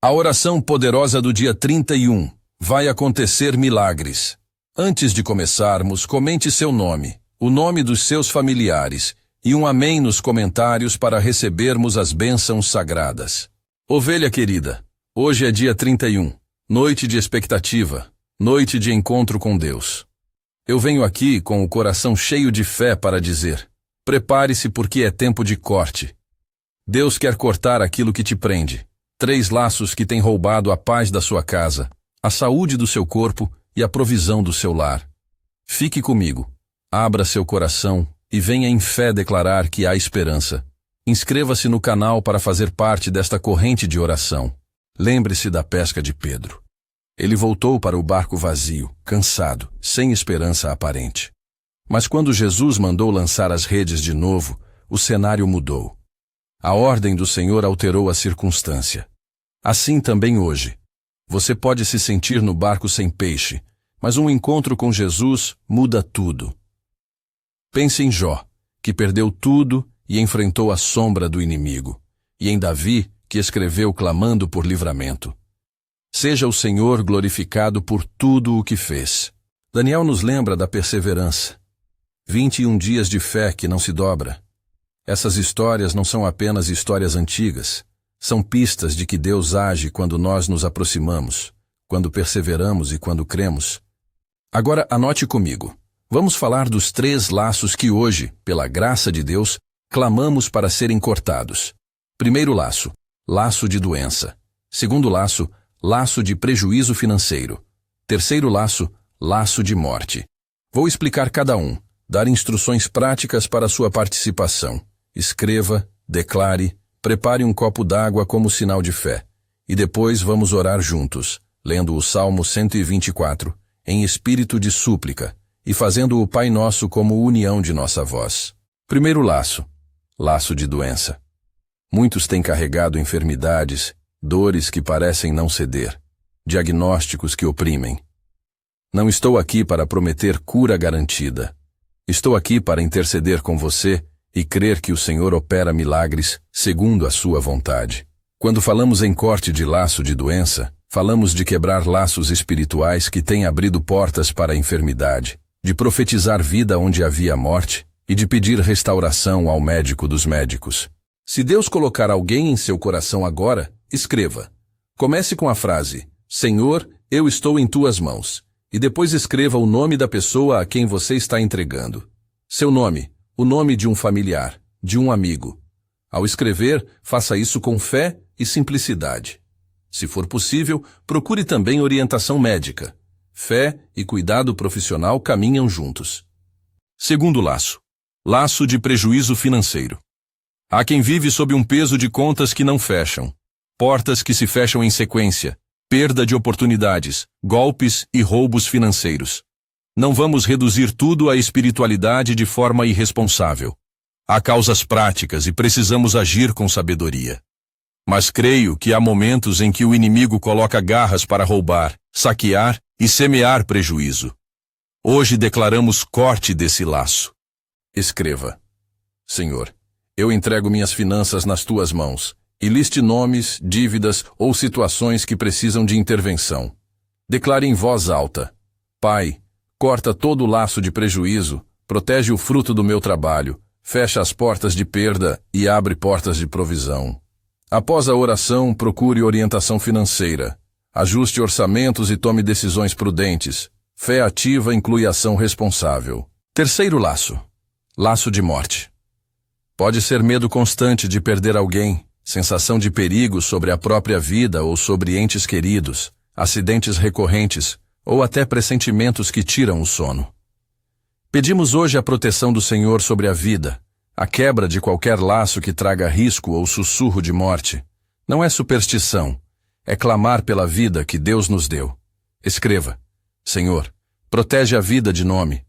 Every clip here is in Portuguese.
A oração poderosa do dia 31. Vai acontecer milagres. Antes de começarmos, comente seu nome, o nome dos seus familiares e um amém nos comentários para recebermos as bênçãos sagradas. Ovelha querida, hoje é dia 31, noite de expectativa, noite de encontro com Deus. Eu venho aqui com o coração cheio de fé para dizer: prepare-se porque é tempo de corte. Deus quer cortar aquilo que te prende. 3 laços que têm roubado a paz da sua casa, a saúde do seu corpo e a provisão do seu lar. Fique comigo, abra seu coração e venha em fé declarar que há esperança. Inscreva-se no canal para fazer parte desta corrente de oração. Lembre-se da pesca de Pedro. Ele voltou para o barco vazio, cansado, sem esperança aparente. Mas quando Jesus mandou lançar as redes de novo, o cenário mudou. A ordem do Senhor alterou a circunstância. Assim também hoje. Você pode se sentir no barco sem peixe, mas um encontro com Jesus muda tudo. Pense em Jó, que perdeu tudo e enfrentou a sombra do inimigo, e em Davi, que escreveu clamando por livramento. Seja o Senhor glorificado por tudo o que fez. Daniel nos lembra da perseverança. 21 dias de fé que não se dobra. Essas histórias não são apenas histórias antigas. São pistas de que Deus age quando nós nos aproximamos, quando perseveramos e quando cremos. Agora anote comigo. Vamos falar dos 3 laços que hoje, pela graça de Deus, clamamos para serem cortados. Primeiro laço, laço de doença. Segundo laço, laço de prejuízo financeiro. Terceiro laço, laço de morte. Vou explicar cada um, dar instruções práticas para sua participação. Escreva, declare, prepare um copo d'água como sinal de fé. E depois vamos orar juntos, lendo o Salmo 124, em espírito de súplica, e fazendo o Pai Nosso como união de nossa voz. Primeiro laço, laço de doença. Muitos têm carregado enfermidades, dores que parecem não ceder, diagnósticos que oprimem. Não estou aqui para prometer cura garantida. Estou aqui para interceder com você e crer que o Senhor opera milagres segundo a sua vontade. Quando falamos em corte de laço de doença, falamos de quebrar laços espirituais que têm abrido portas para a enfermidade, de profetizar vida onde havia morte e de pedir restauração ao médico dos médicos. Se Deus colocar alguém em seu coração agora, escreva. Comece com a frase: Senhor, eu estou em tuas mãos. E depois escreva o nome da pessoa a quem você está entregando. Seu nome, o nome de um familiar, de um amigo. Ao escrever, faça isso com fé e simplicidade. Se for possível, procure também orientação médica. Fé e cuidado profissional caminham juntos. Segundo laço, laço de prejuízo financeiro. Há quem vive sob um peso de contas que não fecham, portas que se fecham em sequência, perda de oportunidades, golpes e roubos financeiros. Não vamos reduzir tudo à espiritualidade de forma irresponsável. Há causas práticas e precisamos agir com sabedoria. Mas creio que há momentos em que o inimigo coloca garras para roubar, saquear e semear prejuízo. Hoje declaramos corte desse laço. Escreva: Senhor, eu entrego minhas finanças nas tuas mãos, e liste nomes, dívidas ou situações que precisam de intervenção. Declare em voz alta: Pai, corta todo o laço de prejuízo, protege o fruto do meu trabalho, fecha as portas de perda e abre portas de provisão. Após a oração, procure orientação financeira. Ajuste orçamentos e tome decisões prudentes. Fé ativa inclui ação responsável. Terceiro laço, laço de morte. Pode ser medo constante de perder alguém, sensação de perigo sobre a própria vida ou sobre entes queridos, acidentes recorrentes, ou até pressentimentos que tiram o sono. Pedimos hoje a proteção do Senhor sobre a vida, a quebra de qualquer laço que traga risco ou sussurro de morte. Não é superstição, é clamar pela vida que Deus nos deu. Escreva: Senhor, protege a vida de nome,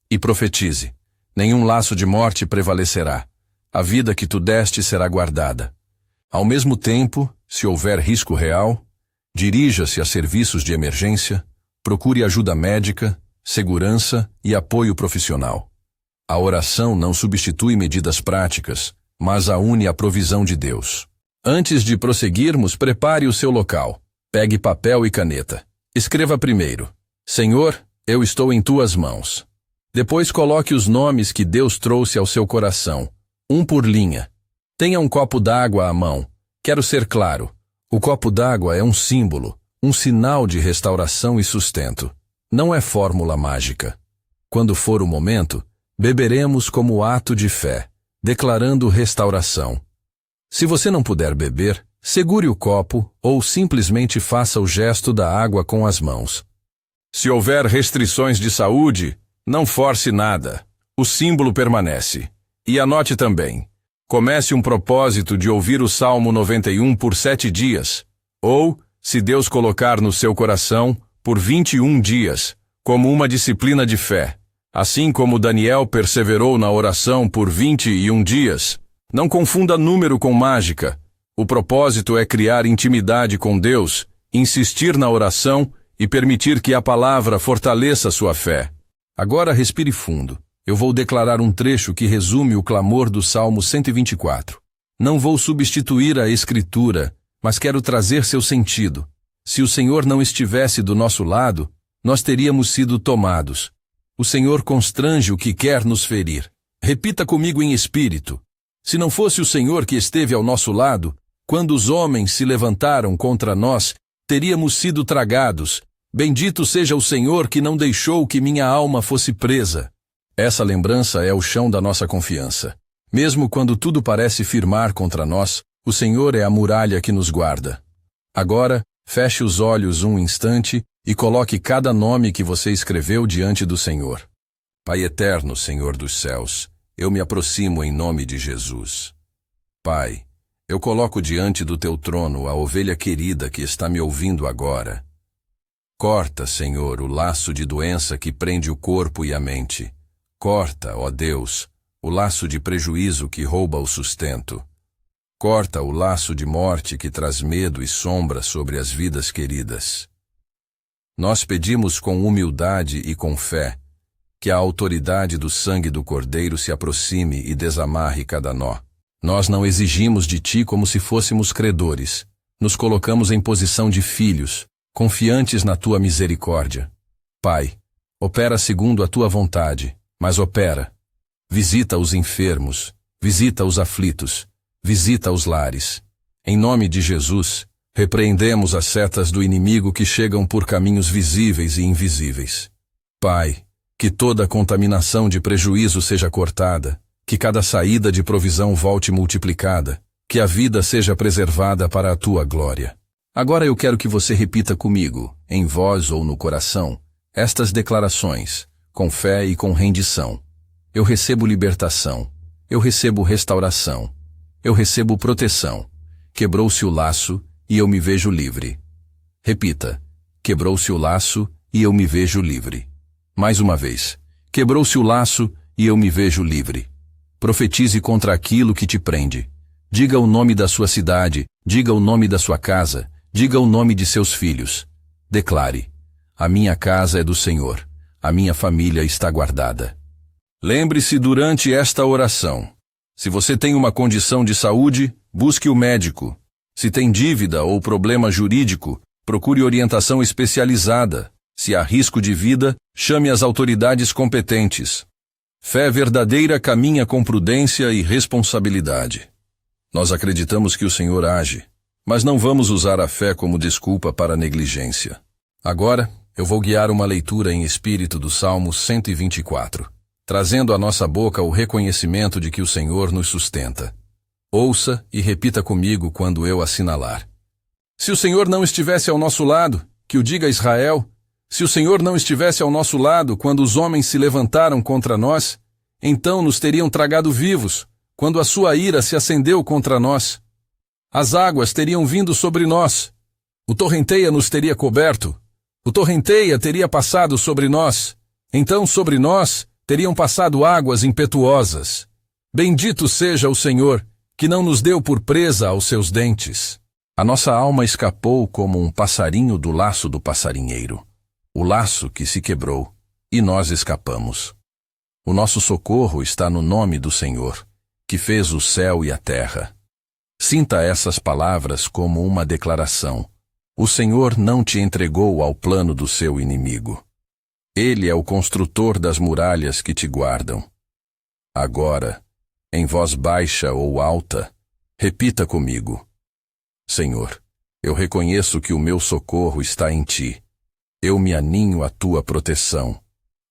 e profetize: nenhum laço de morte prevalecerá. A vida que tu deste será guardada. Ao mesmo tempo, se houver risco real, dirija-se a serviços de emergência, procure ajuda médica, segurança e apoio profissional. A oração não substitui medidas práticas, mas a une à provisão de Deus. Antes de prosseguirmos, prepare o seu local. Pegue papel e caneta. Escreva primeiro: Senhor, eu estou em tuas mãos. Depois coloque os nomes que Deus trouxe ao seu coração, um por linha. Tenha um copo d'água à mão. Quero ser claro. O copo d'água é um símbolo, um sinal de restauração e sustento. Não é fórmula mágica. Quando for o momento, beberemos como ato de fé, declarando restauração. Se você não puder beber, segure o copo ou simplesmente faça o gesto da água com as mãos. Se houver restrições de saúde, não force nada. O símbolo permanece. E anote também: comece um propósito de ouvir o Salmo 91 por 7 dias, ou, se Deus colocar no seu coração, por 21 dias, como uma disciplina de fé. Assim como Daniel perseverou na oração por 21 dias. Não confunda número com mágica. O propósito é criar intimidade com Deus, insistir na oração e permitir que a palavra fortaleça sua fé. Agora respire fundo. Eu vou declarar um trecho que resume o clamor do Salmo 124. Não vou substituir a Escritura, mas quero trazer seu sentido. Se o Senhor não estivesse do nosso lado, nós teríamos sido tomados. O Senhor constrange o que quer nos ferir. Repita comigo em espírito: se não fosse o Senhor que esteve ao nosso lado, quando os homens se levantaram contra nós, teríamos sido tragados. Bendito seja o Senhor que não deixou que minha alma fosse presa. Essa lembrança é o chão da nossa confiança. Mesmo quando tudo parece firmar contra nós, o Senhor é a muralha que nos guarda. Agora, feche os olhos um instante e coloque cada nome que você escreveu diante do Senhor. Pai eterno, Senhor dos céus, eu me aproximo em nome de Jesus. Pai, eu coloco diante do teu trono a ovelha querida que está me ouvindo agora. Corta, Senhor, o laço de doença que prende o corpo e a mente. Corta, ó Deus, o laço de prejuízo que rouba o sustento. Corta o laço de morte que traz medo e sombra sobre as vidas queridas. Nós pedimos com humildade e com fé que a autoridade do sangue do Cordeiro se aproxime e desamarre cada nó. Nós não exigimos de ti como se fôssemos credores. Nos colocamos em posição de filhos, confiantes na tua misericórdia. Pai, opera segundo a tua vontade, mas opera. Visita os enfermos, visita os aflitos, visita os lares. Em nome de Jesus, repreendemos as setas do inimigo que chegam por caminhos visíveis e invisíveis. Pai, que toda contaminação de prejuízo seja cortada, que cada saída de provisão volte multiplicada, que a vida seja preservada para a tua glória. Agora eu quero que você repita comigo, em voz ou no coração, estas declarações, com fé e com rendição. Eu recebo libertação, eu recebo restauração, eu recebo proteção. Quebrou-se o laço e eu me vejo livre. Repita: quebrou-se o laço e eu me vejo livre. Mais uma vez: quebrou-se o laço e eu me vejo livre. Profetize contra aquilo que te prende. Diga o nome da sua cidade, diga o nome da sua casa, diga o nome de seus filhos. Declare: a minha casa é do Senhor, a minha família está guardada. Lembre-se durante esta oração: se você tem uma condição de saúde, busque o médico. Se tem dívida ou problema jurídico, procure orientação especializada. Se há risco de vida, chame as autoridades competentes. Fé verdadeira caminha com prudência e responsabilidade. Nós acreditamos que o Senhor age, mas não vamos usar a fé como desculpa para a negligência. Agora, eu vou guiar uma leitura em espírito do Salmo 124, trazendo à nossa boca o reconhecimento de que o Senhor nos sustenta. Ouça e repita comigo quando eu assinalar. Se o Senhor não estivesse ao nosso lado, que o diga Israel. Se o Senhor não estivesse ao nosso lado quando os homens se levantaram contra nós, então nos teriam tragado vivos, quando a sua ira se acendeu contra nós. As águas teriam vindo sobre nós. O torrenteia nos teria coberto. O torrenteia teria passado sobre nós. Então sobre nós teriam passado águas impetuosas. Bendito seja o Senhor, que não nos deu por presa aos seus dentes. A nossa alma escapou como um passarinho do laço do passarinheiro. O laço que se quebrou, e nós escapamos. O nosso socorro está no nome do Senhor, que fez o céu e a terra. Sinta essas palavras como uma declaração. O Senhor não te entregou ao plano do seu inimigo. Ele é o construtor das muralhas que te guardam. Agora, em voz baixa ou alta, repita comigo: Senhor, eu reconheço que o meu socorro está em ti. Eu me aninho à tua proteção.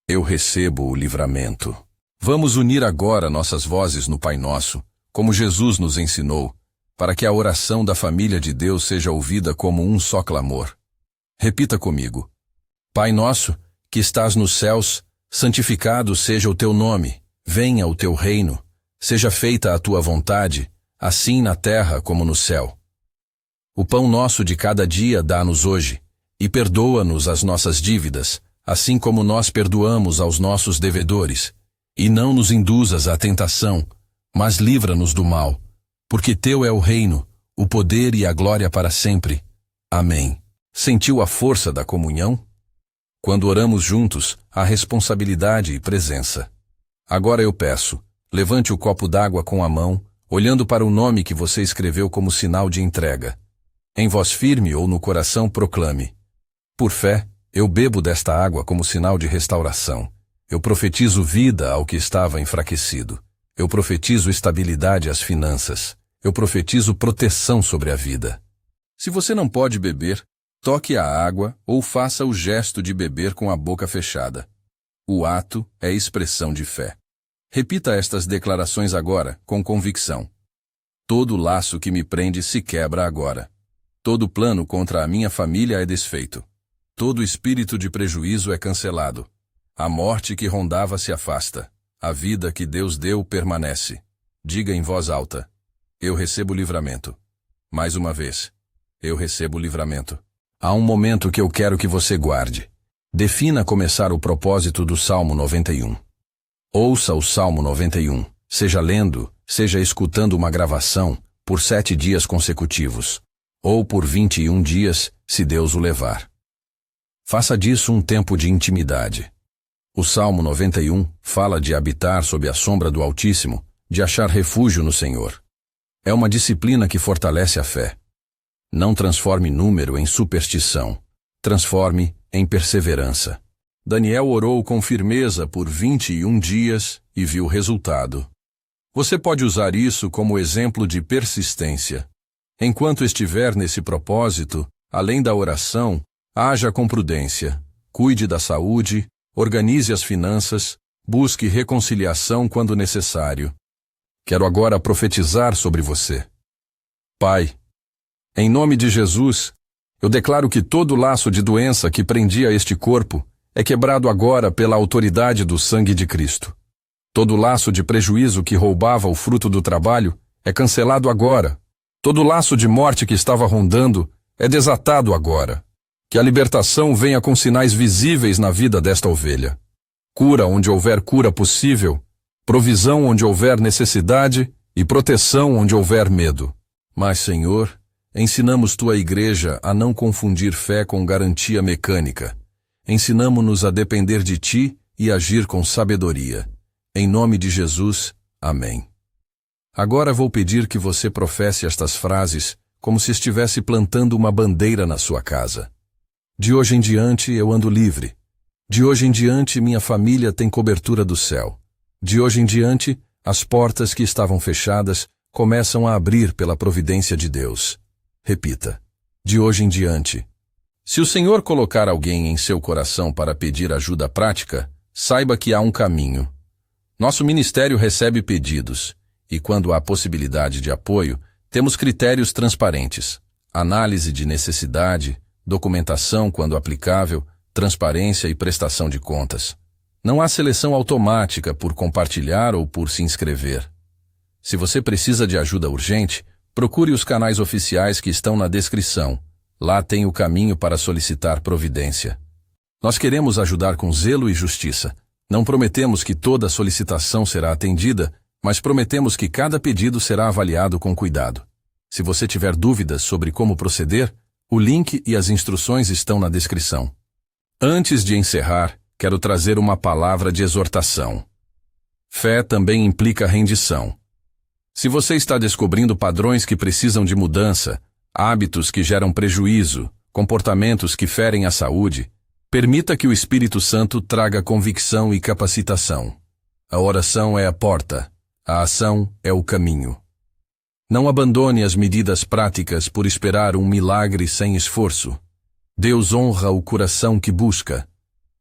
Eu recebo o livramento. Vamos unir agora nossas vozes no Pai Nosso, como Jesus nos ensinou, para que a oração da família de Deus seja ouvida como um só clamor. Repita comigo: Pai nosso, que estás nos céus, santificado seja o teu nome. Venha o teu reino. Seja feita a tua vontade, assim na terra como no céu. O pão nosso de cada dia dá-nos hoje, e perdoa-nos as nossas dívidas, assim como nós perdoamos aos nossos devedores. E não nos induzas à tentação, mas livra-nos do mal, porque teu é o reino, o poder e a glória para sempre. Amém. Sentiu a força da comunhão? Quando oramos juntos, há responsabilidade e presença. Agora eu peço, levante o copo d'água com a mão, olhando para o nome que você escreveu como sinal de entrega. Em voz firme ou no coração proclame: por fé, eu bebo desta água como sinal de restauração. Eu profetizo vida ao que estava enfraquecido. Eu profetizo estabilidade às finanças. Eu profetizo proteção sobre a vida. Se você não pode beber, toque a água ou faça o gesto de beber com a boca fechada. O ato é expressão de fé. Repita estas declarações agora, com convicção. Todo laço que me prende se quebra agora. Todo plano contra a minha família é desfeito. Todo espírito de prejuízo é cancelado. A morte que rondava se afasta. A vida que Deus deu permanece. Diga em voz alta: eu recebo livramento. Mais uma vez: eu recebo livramento. Há um momento que eu quero que você guarde. Defina começar o propósito do Salmo 91. Ouça o Salmo 91, seja lendo, seja escutando uma gravação, por 7 dias consecutivos, ou por 21 dias, se Deus o levar. Faça disso um tempo de intimidade. O Salmo 91 fala de habitar sob a sombra do Altíssimo, de achar refúgio no Senhor. É uma disciplina que fortalece a fé. Não transforme número em superstição. Transforme em perseverança. Daniel orou com firmeza por 21 dias e viu resultado. Você pode usar isso como exemplo de persistência. Enquanto estiver nesse propósito, além da oração, haja com prudência, cuide da saúde, organize as finanças, busque reconciliação quando necessário. Quero agora profetizar sobre você. Pai, em nome de Jesus, eu declaro que todo laço de doença que prendia este corpo é quebrado agora pela autoridade do sangue de Cristo. Todo laço de prejuízo que roubava o fruto do trabalho é cancelado agora. Todo laço de morte que estava rondando é desatado agora. Que a libertação venha com sinais visíveis na vida desta ovelha. Cura onde houver cura possível, provisão onde houver necessidade e proteção onde houver medo. Mas, Senhor, ensinamos tua igreja a não confundir fé com garantia mecânica. Ensinamo-nos a depender de ti e agir com sabedoria. Em nome de Jesus, amém. Agora vou pedir que você professe estas frases como se estivesse plantando uma bandeira na sua casa. De hoje em diante eu ando livre. De hoje em diante minha família tem cobertura do céu. De hoje em diante, as portas que estavam fechadas começam a abrir pela providência de Deus. Repita: de hoje em diante. Se o Senhor colocar alguém em seu coração para pedir ajuda prática, saiba que há um caminho. Nosso ministério recebe pedidos, e quando há possibilidade de apoio, temos critérios transparentes: análise de necessidade, documentação quando aplicável, transparência e prestação de contas. Não há seleção automática por compartilhar ou por se inscrever. Se você precisa de ajuda urgente, procure os canais oficiais que estão na descrição. Lá tem o caminho para solicitar providência. Nós queremos ajudar com zelo e justiça. Não prometemos que toda solicitação será atendida, mas prometemos que cada pedido será avaliado com cuidado. Se você tiver dúvidas sobre como proceder, o link e as instruções estão na descrição. Antes de encerrar, quero trazer uma palavra de exortação. Fé também implica rendição. Se você está descobrindo padrões que precisam de mudança, hábitos que geram prejuízo, comportamentos que ferem a saúde, permita que o Espírito Santo traga convicção e capacitação. A oração é a porta, a ação é o caminho. Não abandone as medidas práticas por esperar um milagre sem esforço. Deus honra o coração que busca,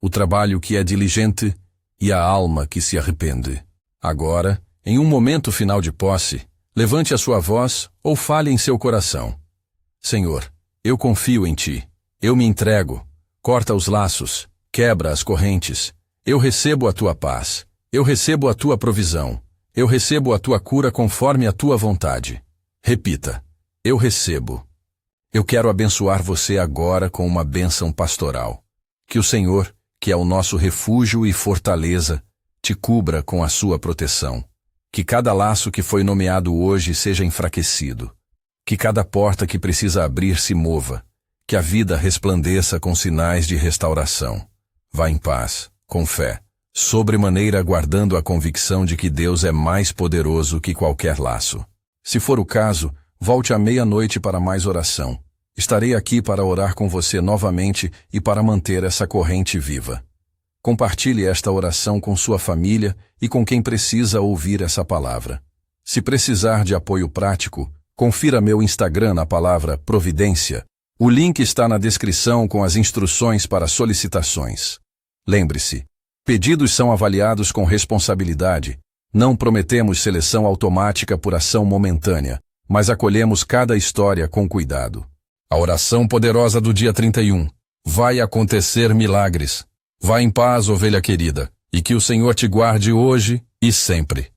o trabalho que é diligente e a alma que se arrepende. Agora, em um momento final de posse, levante a sua voz ou fale em seu coração. Senhor, eu confio em Ti. Eu me entrego. Corta os laços. Quebra as correntes. Eu recebo a Tua paz. Eu recebo a Tua provisão. Eu recebo a Tua cura conforme a Tua vontade. Repita. Eu recebo. Eu quero abençoar você agora com uma bênção pastoral. Que o Senhor, que é o nosso refúgio e fortaleza, te cubra com a sua proteção. Que cada laço que foi nomeado hoje seja enfraquecido. Que cada porta que precisa abrir se mova. Que a vida resplandeça com sinais de restauração. Vá em paz, com fé, sobremaneira guardando a convicção de que Deus é mais poderoso que qualquer laço. Se for o caso, volte à meia-noite para mais oração. Estarei aqui para orar com você novamente e para manter essa corrente viva. Compartilhe esta oração com sua família e com quem precisa ouvir essa palavra. Se precisar de apoio prático, confira meu Instagram na palavra Providência. O link está na descrição com as instruções para solicitações. Lembre-se, pedidos são avaliados com responsabilidade. Não prometemos seleção automática por ação momentânea, mas acolhemos cada história com cuidado. A oração poderosa do dia 31. Vai acontecer milagres. Vá em paz, ovelha querida, e que o Senhor te guarde hoje e sempre.